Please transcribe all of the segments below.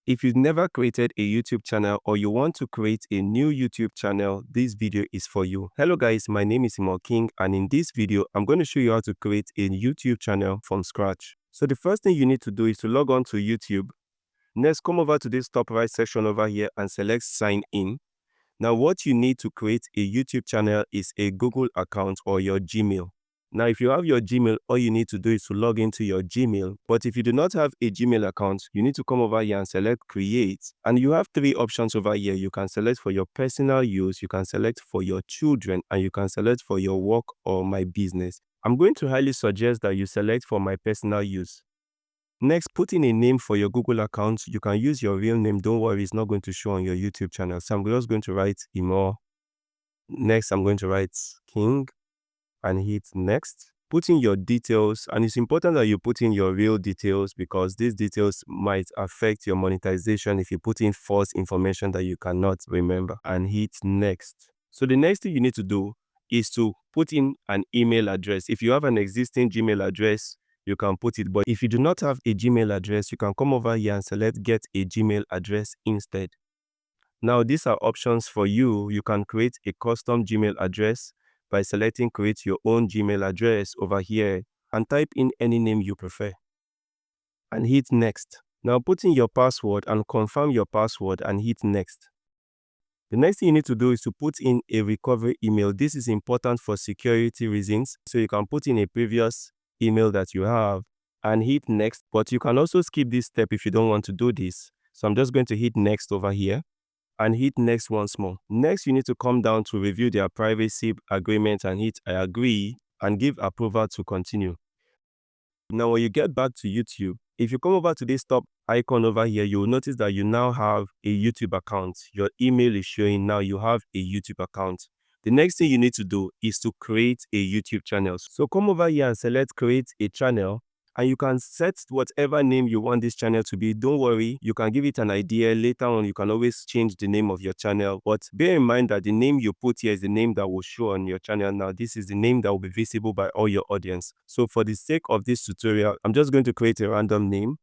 If you've never created a YouTube channel or you want to create a new YouTube channel, this video is for you. Hello guys, my name is Imo King, and in this video, I'm going to show you how to create a YouTube channel from scratch. So the first thing you need to do is to log on to YouTube. Next, come over to this top right section over here and select sign in. Now what you need to create a YouTube channel is a Google account or your Gmail. Now, if you have your Gmail, all you need to do is to log into your Gmail. But if you do not have a Gmail account, you need to come over here and select create. And you have three options over here. You can select for your personal use, you can select for your children, and you can select for your work or my business. I'm going to highly suggest that you select for my personal use. Next, put in a name for your Google account. You can use your real name. Don't worry, it's not going to show on your YouTube channel. So I'm just going to write Imo. Next, I'm going to write King and hit next. Put in your details, and it's important that you put in your real details because these details might affect your monetization if you put in false information that you cannot remember, and hit next. So the next thing you need to do is to put in an email address. If you have an existing Gmail address, you can put it, but if you do not have a Gmail address, you can come over here and select get a Gmail address instead. Now these are options for you. You can create a custom Gmail address by selecting create your own Gmail address over here and type in any name you prefer and hit next. Now put in your password and confirm your password and hit next. The next thing you need to do is to put in a recovery email. This is important for security reasons, so you can put in a previous email that you have and hit next, but you can also skip this step if you don't want to do this. So I'm just going to hit next over here and hit next once more. Next, you need to come down to review their privacy agreement and hit I agree and give approval to continue. Now, when you get back to YouTube, if you come over to this top icon over here, you'll notice that you now have a YouTube account. Your email is showing now you have a YouTube account. The next thing you need to do is to create a YouTube channel. So come over here and select create a channel, and you can set whatever name you want this channel to be. Don't worry, you can give it an idea. Later on, you can always change the name of your channel. But bear in mind that the name you put here is the name that will show on your channel. Now, this is the name that will be visible by all your audience. So for the sake of this tutorial, I'm just going to create a random name.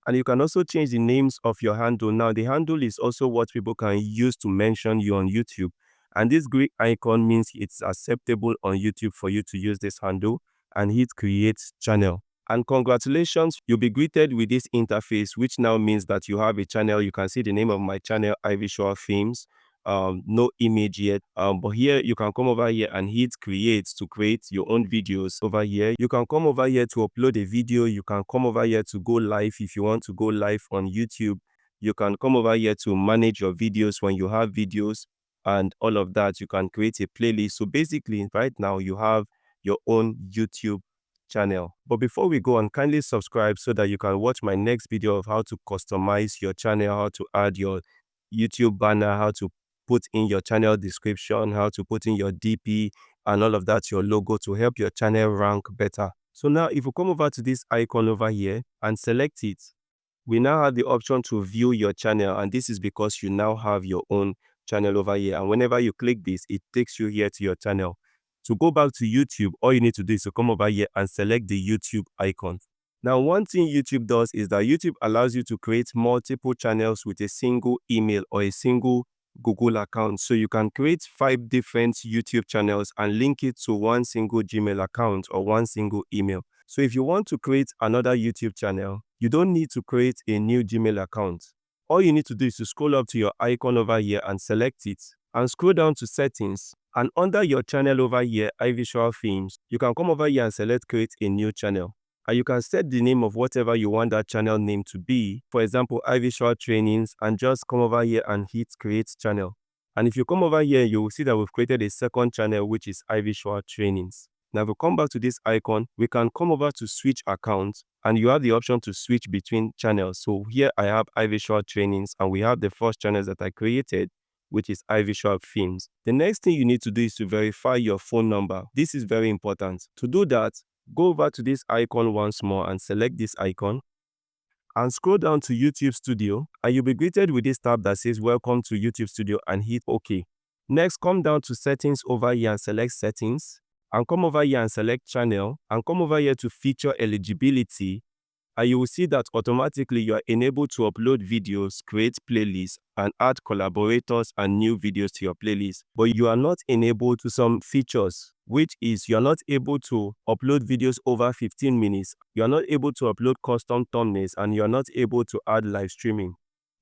And you can also change the names of your handle. Now, the handle is also what people can use to mention you on YouTube. And this Greek icon means it's acceptable on YouTube for you to use this handle, and hit create channel. And congratulations, you'll be greeted with this interface, which now means that you have a channel. You can see the name of my channel, iVisual Films. No image yet, but here you can come over here and hit create to create your own videos. Over here you can come over here to upload a video. You can come over here to go live if you want to go live on YouTube. You can come over here to manage your videos when you have videos and all of that. You can create a playlist. So basically right now you have your own YouTube channel. But before we go on, kindly subscribe so that you can watch my next video of how to customize your channel, how to add your YouTube banner, how to put in your channel description, how to put in your DP and all of that, your logo, to help your channel rank better. So now if you come over to this icon over here and select it, we now have the option to view your channel, and this is because you now have your own channel over here. And whenever you click this, it takes you here to your channel. To go back to YouTube, all you need to do is to come over here and select the YouTube icon. Now, one thing YouTube does is that YouTube allows you to create multiple channels with a single email or a single Google account. So you can create 5 different YouTube channels and link it to one single Gmail account or one single email. So if you want to create another YouTube channel, you don't need to create a new Gmail account. All you need to do is to scroll up to your icon over here and select it, and scroll down to settings, and under your channel over here, iVisual Films, you can come over here and select create a new channel. And you can set the name of whatever you want that channel name to be. For example, iVisual Trainings, and just come over here and hit create channel. And if you come over here, you will see that we've created a second channel, which is iVisual Trainings. Now, if we come back to this icon, we can come over to switch accounts, and you have the option to switch between channels. So here I have iVisual Trainings, and we have the first channels that I created, which is iVisual Films. The next thing you need to do is to verify your phone number. This is very important. To do that, go over to this icon once more and select this icon and scroll down to YouTube Studio, and you'll be greeted with this tab that says welcome to YouTube Studio, and hit OK. Next, come down to settings over here and select settings, and come over here and select channel, and come over here to feature eligibility and you will see that automatically you are enabled to upload videos, create playlists, and add collaborators and new videos to your playlist. But you are not enabled to some features, which is you are not able to upload videos over 15 minutes. You are not able to upload custom thumbnails, and you are not able to add live streaming.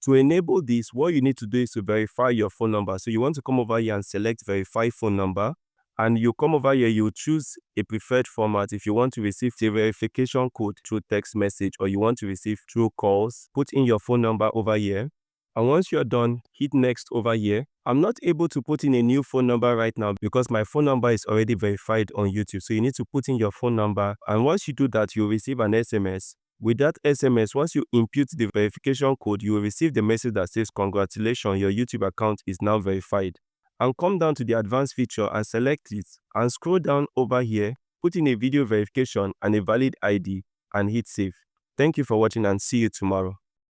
To enable this, what you need to do is to verify your phone number. So you want to come over here and select verify phone number. And you come over here, you choose a preferred format. If you want to receive the verification code through text message, or you want to receive through calls, put in your phone number over here. And once you're done, hit next over here. I'm not able to put in a new phone number right now because my phone number is already verified on YouTube. So you need to put in your phone number. And once you do that, you'll receive an SMS. With that SMS, once you input the verification code, you will receive the message that says, "Congratulations, your YouTube account is now verified." And come down to the advanced feature and select it, and scroll down over here, put in a video verification and a valid ID, and hit save. Thank you for watching, and see you tomorrow.